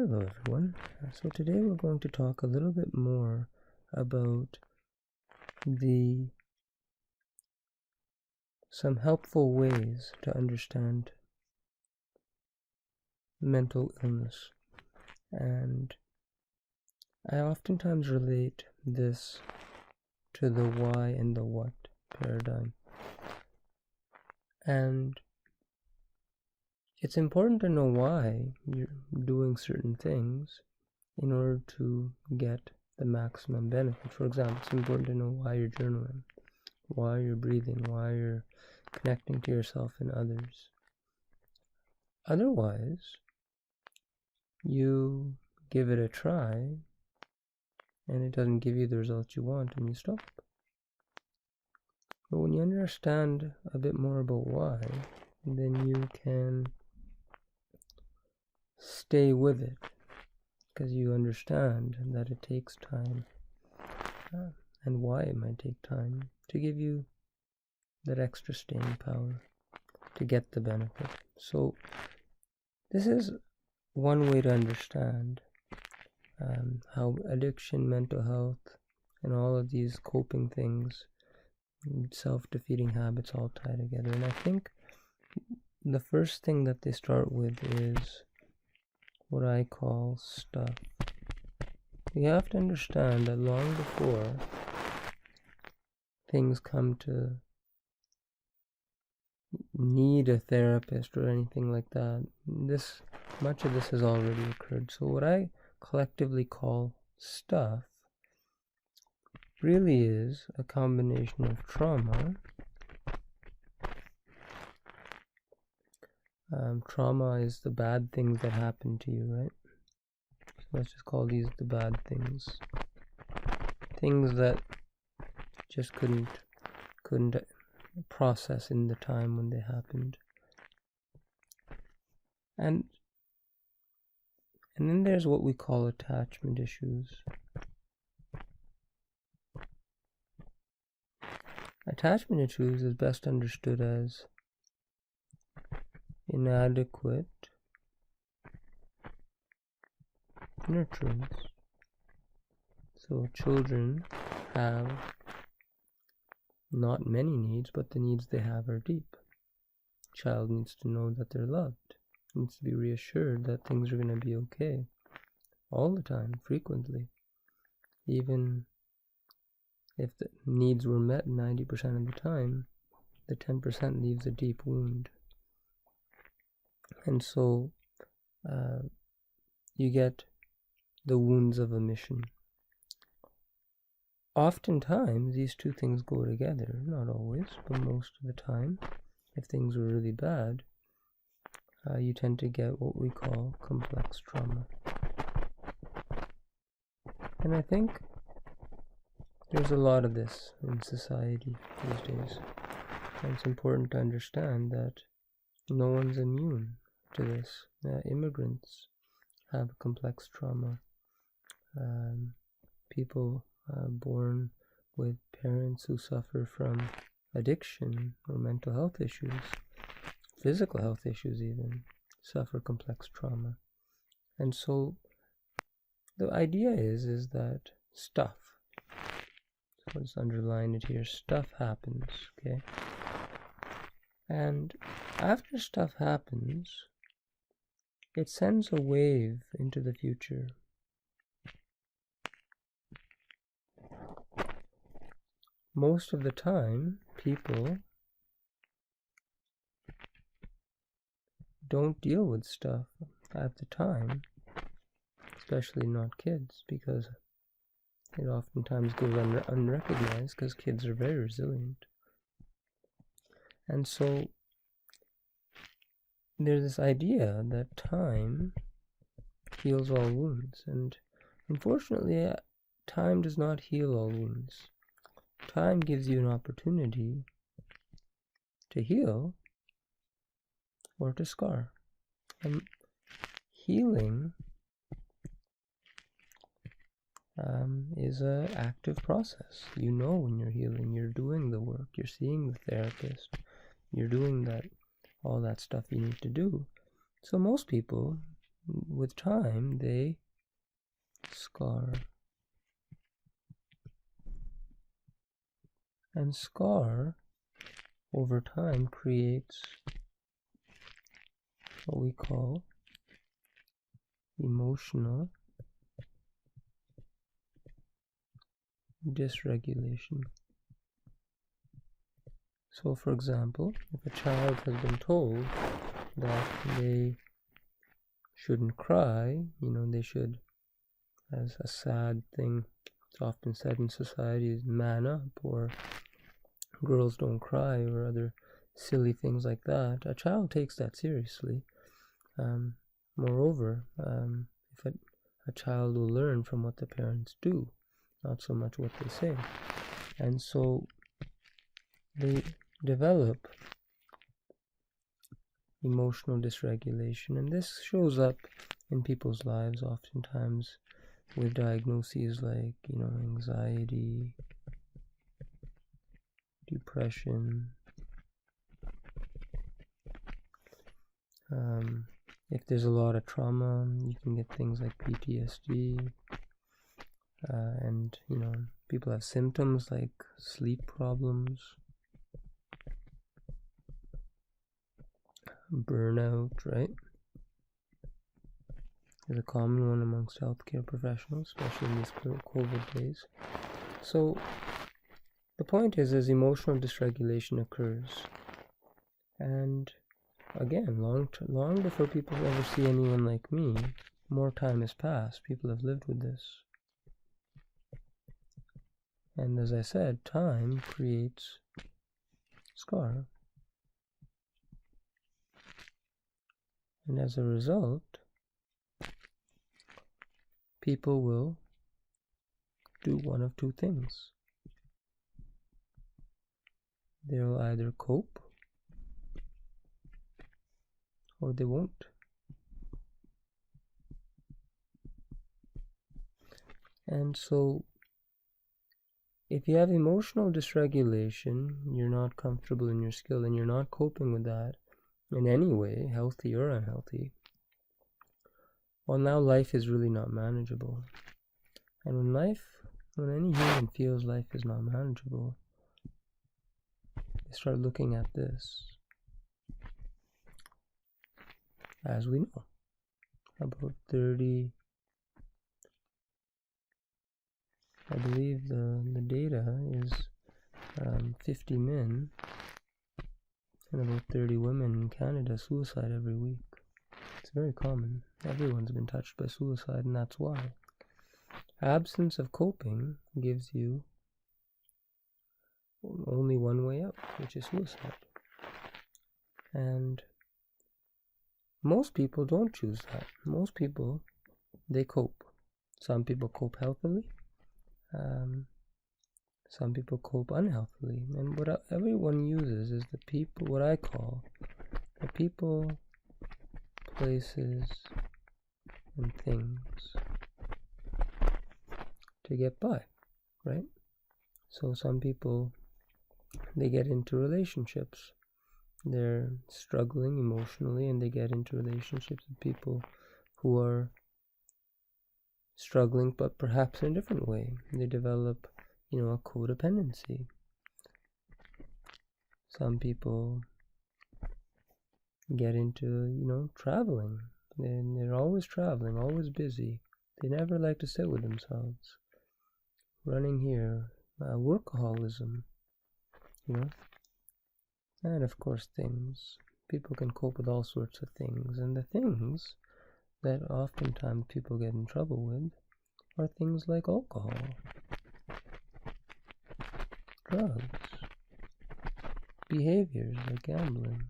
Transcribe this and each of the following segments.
Hello everyone. So today we're going to talk a little bit more about some helpful ways to understand mental illness. And I oftentimes relate this to the why and the what paradigm. And it's important to know why you're doing certain things in order to get the maximum benefit. For example, it's important to know why you're journaling, why you're breathing, why you're connecting to yourself and others. Otherwise, you give it a try and it doesn't give you the results you want and you stop. But when you understand a bit more about why, then you can stay with it, because you understand that it takes time and why it might take time to give you that extra staying power to get the benefit. So this is one way to understand how addiction, mental health, and all of these coping things, self-defeating habits all tie together. And I think the first thing that they start with is what I call stuff. You have to understand that long before things come to need a therapist or anything like that, much of this has already occurred. So what I collectively call stuff really is a combination of trauma. Trauma is the bad things that happen to you, right? So let's just call these the bad things. Things that just couldn't process in the time when they happened. And then there's what we call attachment issues. Attachment issues is best understood as inadequate nurturance. So children have not many needs, but the needs they have are deep. Child needs to know that they're loved, needs to be reassured that things are going to be okay all the time, frequently. Even if the needs were met 90% of the time, the 10% leaves a deep wound. And so you get the wounds of omission. Oftentimes, these two things go together. Not always, but most of the time. If things were really bad, you tend to get what we call complex trauma. And I think there's a lot of this in society these days. And it's important to understand that no one's immune to this. Immigrants have complex trauma. People born with parents who suffer from addiction or mental health issues, physical health issues even, suffer complex trauma. And so the idea is that stuff, so let's underline it here, stuff happens, okay? And after stuff happens, it sends a wave into the future. Most of the time, people don't deal with stuff at the time, especially not kids, because it oftentimes goes unrecognized, because kids are very resilient. And so there's this idea that time heals all wounds, and unfortunately, time does not heal all wounds. Time gives you an opportunity to heal or to scar. And healing is an active process. You know when you're healing, you're doing the work, you're seeing the therapist, you're doing all that stuff you need to do. So most people with time, they scar. And scar, over time, creates what we call emotional dysregulation. So, for example, if a child has been told that they shouldn't cry, they should, as a sad thing, it's often said in society, is man up, or girls don't cry, or other silly things like that. A child takes that seriously. Moreover, if a child will learn from what the parents do, not so much what they say. And so they develop emotional dysregulation, and this shows up in people's lives oftentimes with diagnoses like, anxiety, depression. If there's a lot of trauma, you can get things like PTSD, and people have symptoms like sleep problems, burnout, right? Is a common one amongst healthcare professionals, especially in these COVID days. So the point is, as emotional dysregulation occurs, and again, long before people ever see anyone like me, more time has passed. People have lived with this. And as I said, time creates scar. And as a result, people will do one of two things. They'll either cope or they won't. And so, if you have emotional dysregulation, you're not comfortable in your skill and you're not coping with that in any way, healthy or unhealthy, well, now life is really not manageable. And when any human feels life is not manageable, they start looking at this. As we know, about 30, I believe the data is 50 men and about 30 women in Canada suicide every week. It's very common. Everyone's been touched by suicide, and that's why. Absence of coping gives you only one way out, which is suicide. And most people don't choose that. Most people, they cope. Some people cope healthily. Some people cope unhealthily. And what everyone uses is what I call the people, places, and things to get by, right? So some people, they get into relationships. They're struggling emotionally, and they get into relationships with people who are struggling, but perhaps in a different way. They develop, a codependency. Some people get into, traveling. They're always traveling, always busy. They never like to sit with themselves. Running here, workaholism, and of course things. People can cope with all sorts of things, and the things that oftentimes people get in trouble with are things like alcohol, drugs, behaviors like gambling,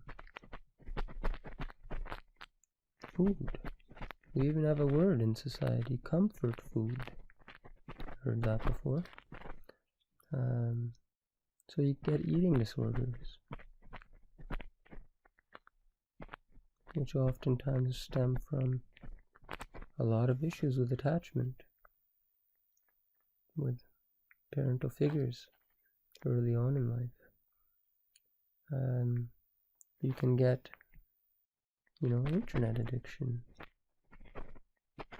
food. We even have a word in society, comfort food. Heard that before. So you get eating disorders, which oftentimes stem from a lot of issues with attachment, with parental figures early on in life. You can get, internet addiction,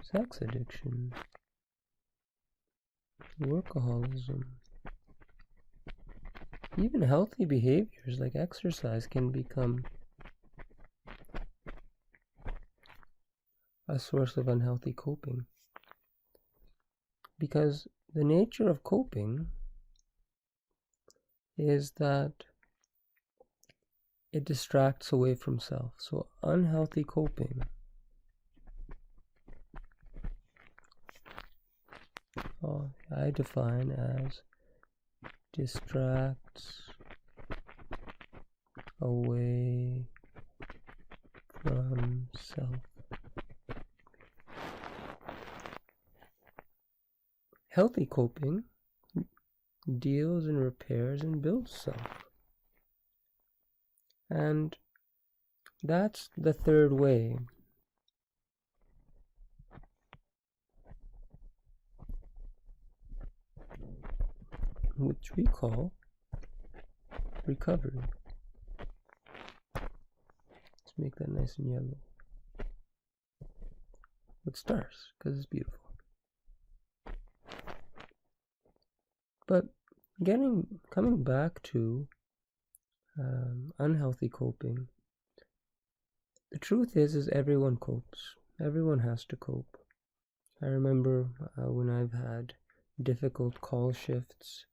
sex addiction, workaholism. Even healthy behaviors like exercise can become a source of unhealthy coping. Because the nature of coping is that it distracts away from self. So unhealthy coping I define as distracts away from self. Healthy coping deals and repairs and builds self. And that's the third way. Which we call recovery. Let's make that nice and yellow with stars, because it's beautiful. But coming back to unhealthy coping, the truth is everyone copes. Everyone has to cope. I remember when I've had difficult call shifts,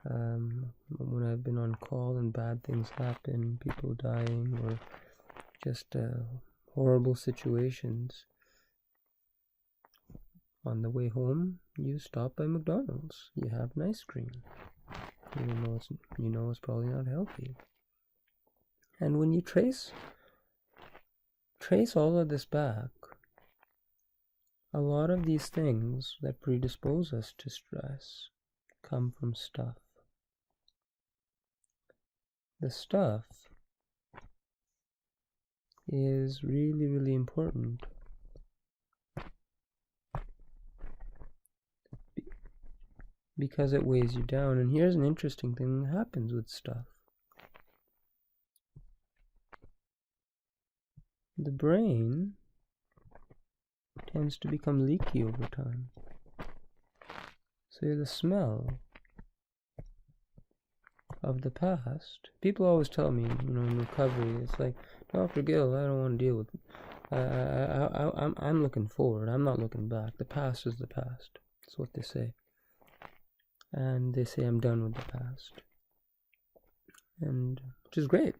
when I've been on call and bad things happen, people dying, or just horrible situations. On the way home, you stop by McDonald's. You have an ice cream. You know it's probably not healthy. And when you trace all of this back, a lot of these things that predispose us to stress come from stuff. The stuff is really, really important. Because it weighs you down. And here's an interesting thing that happens with stuff. The brain tends to become leaky over time. So the smell of the past, people always tell me, in recovery, it's like, Dr. Gill, I don't want to deal with it. I'm looking forward. I'm not looking back. The past is the past. That's what they say. And they say I'm done with the past. And which is great,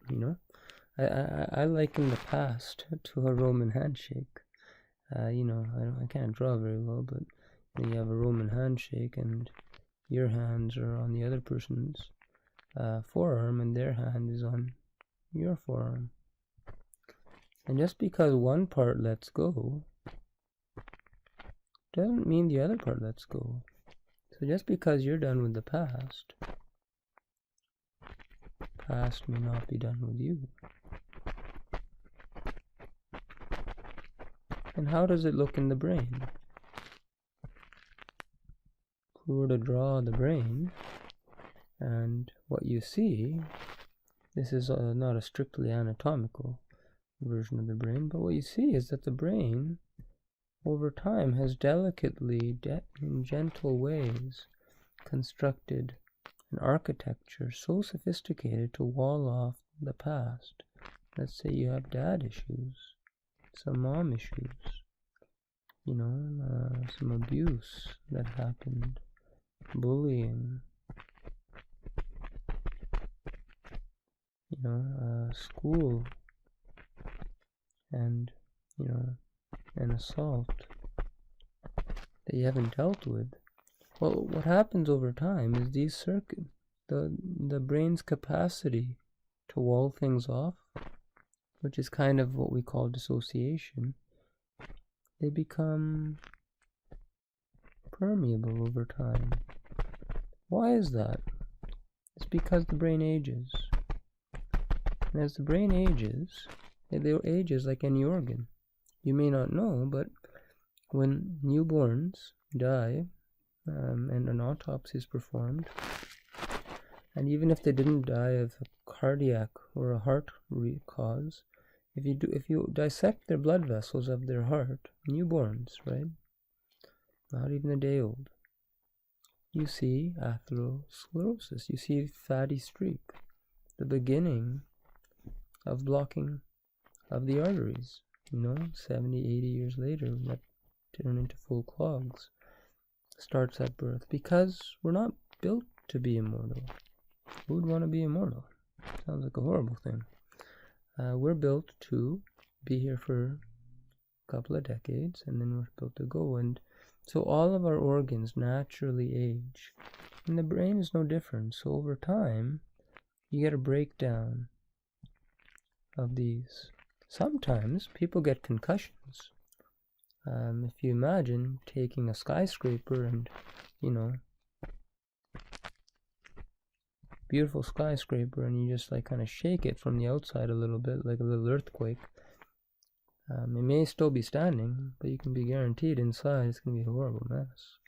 I liken the past to a Roman handshake. I can't draw very well, but you have a Roman handshake and your hands are on the other person's forearm and their hand is on your forearm. And just because one part lets go doesn't mean the other part lets go. So just because you're done with the past may not be done with you. And how does it look in the brain? If we were to draw the brain, and what you see, this is not a strictly anatomical version of the brain, but what you see is that the brain over time has delicately, in gentle ways, constructed an architecture so sophisticated to wall off the past. Let's say you have dad issues, some mom issues, some abuse that happened, bullying, school, and, an assault that you haven't dealt with. Well, what happens over time is these circuits, the brain's capacity to wall things off, which is kind of what we call dissociation, they become permeable over time. Why is that? It's because the brain ages. And as the brain ages, it ages like any organ. You may not know, but when newborns die and an autopsy is performed, and even if they didn't die of a cardiac or a heart cause, if you dissect their blood vessels of their heart, newborns, right? not even a day old, you see atherosclerosis. You see fatty streak, the beginning of blocking of the arteries. 70, 80 years later, that turn into full clogs. Starts at birth, because we're not built to be immortal. Who would want to be immortal? Sounds like a horrible thing. We're built to be here for a couple of decades, and then we're built to go. And so all of our organs naturally age, and the brain is no different. So over time, you get a breakdown of these. Sometimes people get concussions. If you imagine taking a skyscraper and, beautiful skyscraper, and you just kind of shake it from the outside a little bit, like a little earthquake. It may still be standing, but you can be guaranteed inside it's going to be a horrible mess.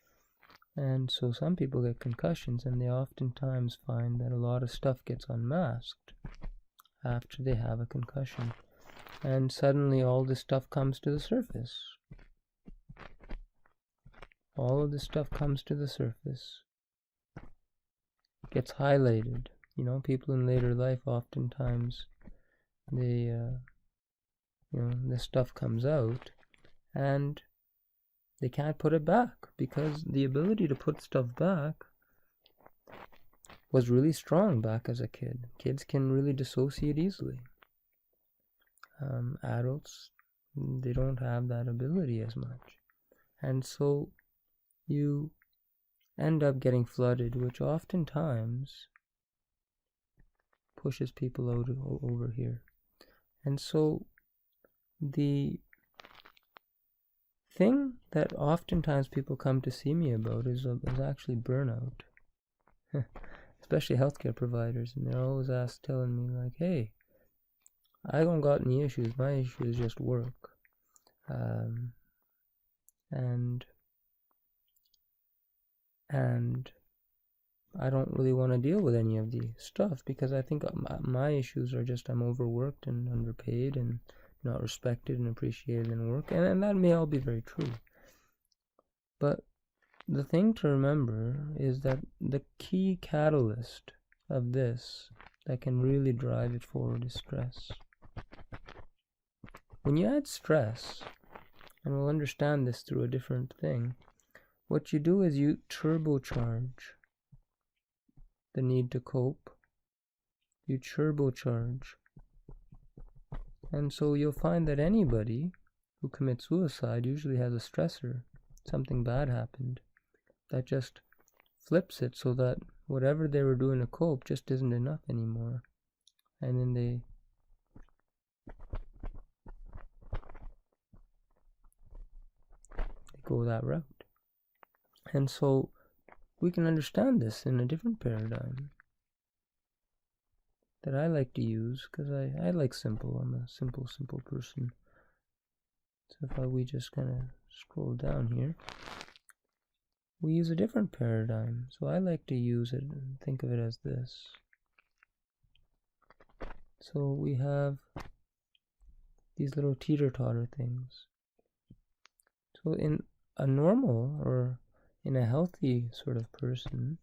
And so some people get concussions, and they oftentimes find that a lot of stuff gets unmasked after they have a concussion. And suddenly all this stuff comes to the surface. All of this stuff comes to the surface, gets highlighted. People in later life, oftentimes, they, this stuff comes out, and they can't put it back, because the ability to put stuff back was really strong back as a kid. Kids can really dissociate easily. Adults, they don't have that ability as much. And so you end up getting flooded, which oftentimes pushes people out over here. And so the thing that oftentimes people come to see me about is actually burnout. Especially healthcare providers, and they're always telling me like, hey, I don't got any issues, my issue is just work. And I don't really want to deal with any of the stuff, because I think my issues are just I'm overworked and underpaid and not respected and appreciated in work, and that may all be very true. But the thing to remember is that the key catalyst of this that can really drive it forward is stress. When you add stress, and we'll understand this through a different thing, what you do is you turbocharge the need to cope. You turbocharge. And so you'll find that anybody who commits suicide usually has a stressor. Something bad happened that just flips it, so that whatever they were doing to cope just isn't enough anymore. And then they go that route. And so we can understand this in a different paradigm that I like to use, because I like simple. I'm a simple person. So if we just kind of scroll down here, we use a different paradigm. So I like to use it and think of it as this. So we have these little teeter-totter things. So in a normal, or in a healthy sort of person,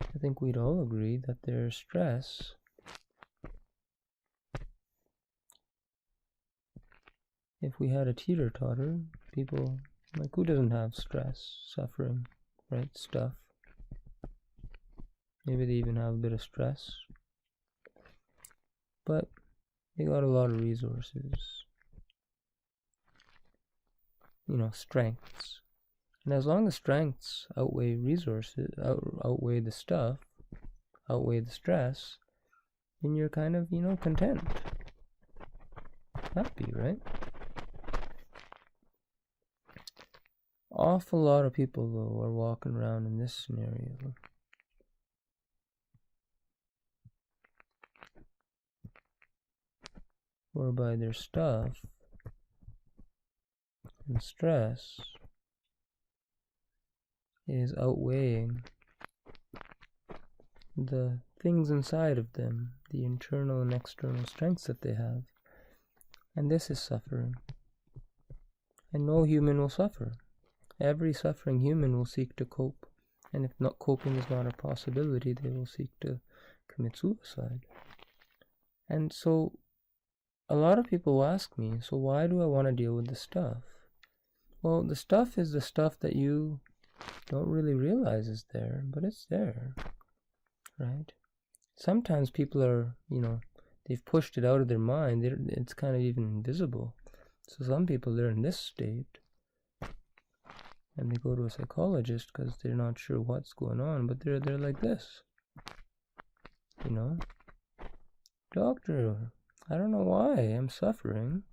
I think we'd all agree that there's stress. If we had a teeter-totter, people, like, who doesn't have stress, suffering, right, stuff? Maybe they even have a bit of stress. But they got a lot of resources. Strengths. And as long as strengths outweigh resources, outweigh the stuff, outweigh the stress, then you're kind of, content. Happy, right? Awful lot of people, though, are walking around in this scenario. Whereby their stuff and stress is outweighing the things inside of them, the internal and external strengths that they have. And this is suffering. And no human will suffer. Every suffering human will seek to cope. And if not coping is not a possibility, they will seek to commit suicide. And so a lot of people ask me, so why do I want to deal with the stuff? Well, the stuff is the stuff that you don't really realize is there, but it's there, right? Sometimes people are, they've pushed it out of their mind. It's kind of even invisible. So some people, they're in this state, and they go to a psychologist because they're not sure what's going on, but they're like this, Doctor, I don't know why I'm suffering.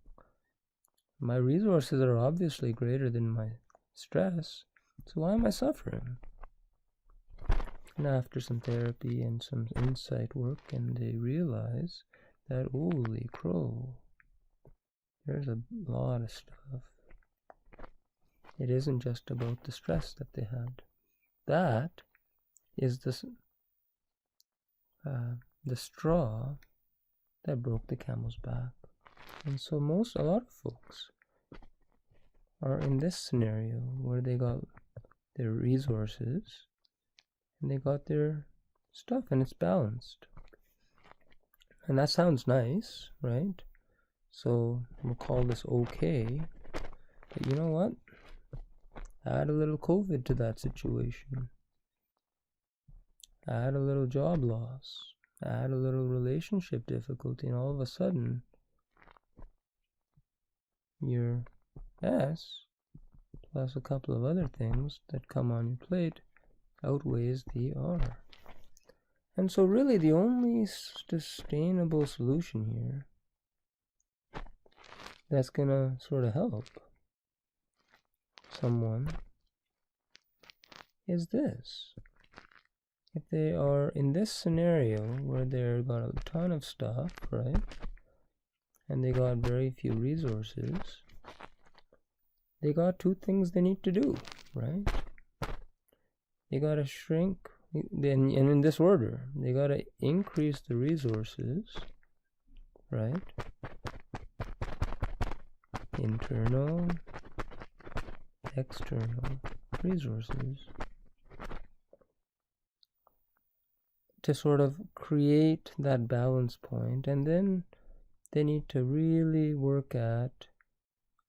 My resources are obviously greater than my stress, so why am I suffering? And after some therapy and some insight work, and they realize that, holy crow, there's a lot of stuff. It isn't just about the stress that they had. That is the straw that broke the camel's back. And so a lot of folks are in this scenario where they got their resources and they got their stuff and it's balanced. And that sounds nice, right? So we'll call this okay. But you know what? Add a little COVID to that situation. Add a little job loss. Add a little relationship difficulty, and all of a sudden, your S, plus a couple of other things that come on your plate, outweighs the R. And so really the only sustainable solution here that's gonna sort of help someone is this. If they are in this scenario where they've got a ton of stuff, right, and they got very few resources, they got two things they need to do, right? They got to shrink, and in this order, they got to increase the resources, right? Internal, external resources, to sort of create that balance point. And then they need to really work at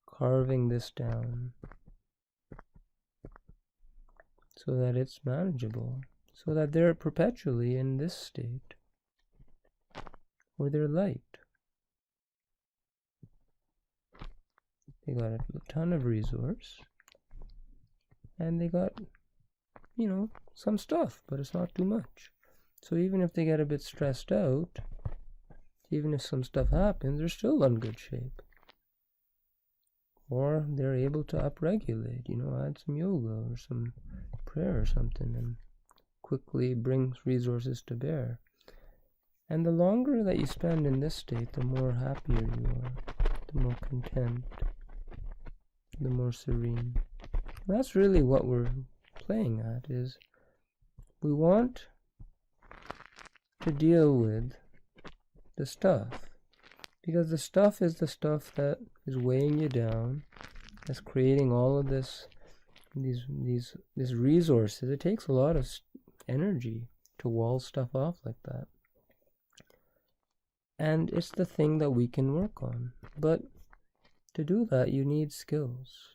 carving this down so that it's manageable, so that they're perpetually in this state where they're light. They got a ton of resource and they got, some stuff, but it's not too much. So even if they get a bit stressed out, even if some stuff happens, they're still in good shape. Or they're able to upregulate, add some yoga or some prayer or something and quickly brings resources to bear. And the longer that you spend in this state, the more happier you are, the more content, the more serene. And that's really what we're playing at, is we want to deal with the stuff, because the stuff is the stuff that is weighing you down, that's creating all of these resources. It takes a lot of energy to wall stuff off like that, and it's the thing that we can work on. But to do that, you need skills.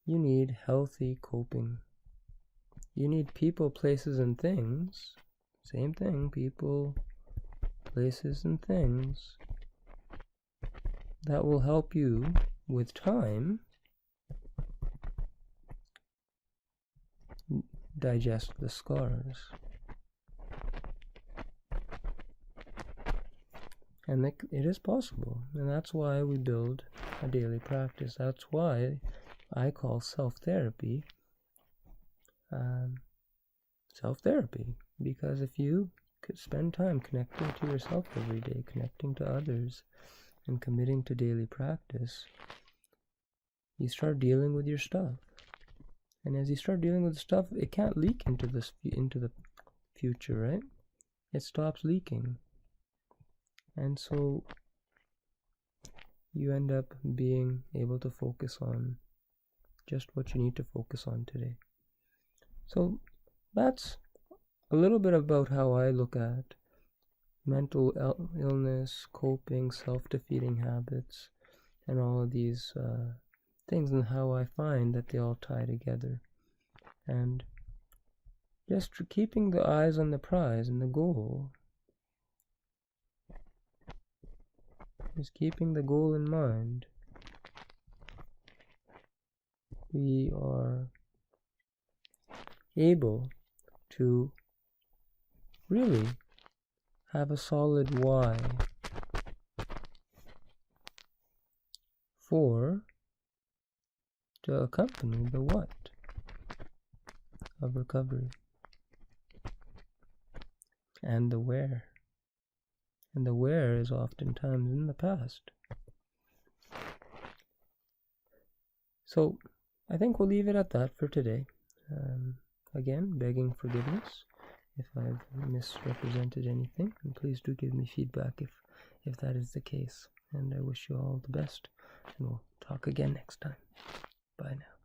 You need healthy coping. You need people, places, and things. Same thing, people, places, and things that will help you with time digest the scars. And it is possible, and that's why we build a daily practice. That's why I call self-therapy self-therapy, because if you could spend time connecting to yourself every day, connecting to others, and committing to daily practice, you start dealing with your stuff. And as you start dealing with stuff, it can't leak into the future, right? It stops leaking. And so you end up being able to focus on just what you need to focus on today. So that's a little bit about how I look at mental illness, coping, self-defeating habits, and all of these things, and how I find that they all tie together. And just keeping the eyes on the prize and the goal, just keeping the goal in mind, we are able to really have a solid why to accompany the what of recovery, and the where. And the where is oftentimes in the past. So I think we'll leave it at that for today. Again, begging forgiveness if I've misrepresented anything, and please do give me feedback if that is the case. And I wish you all the best, and we'll talk again next time. Bye now.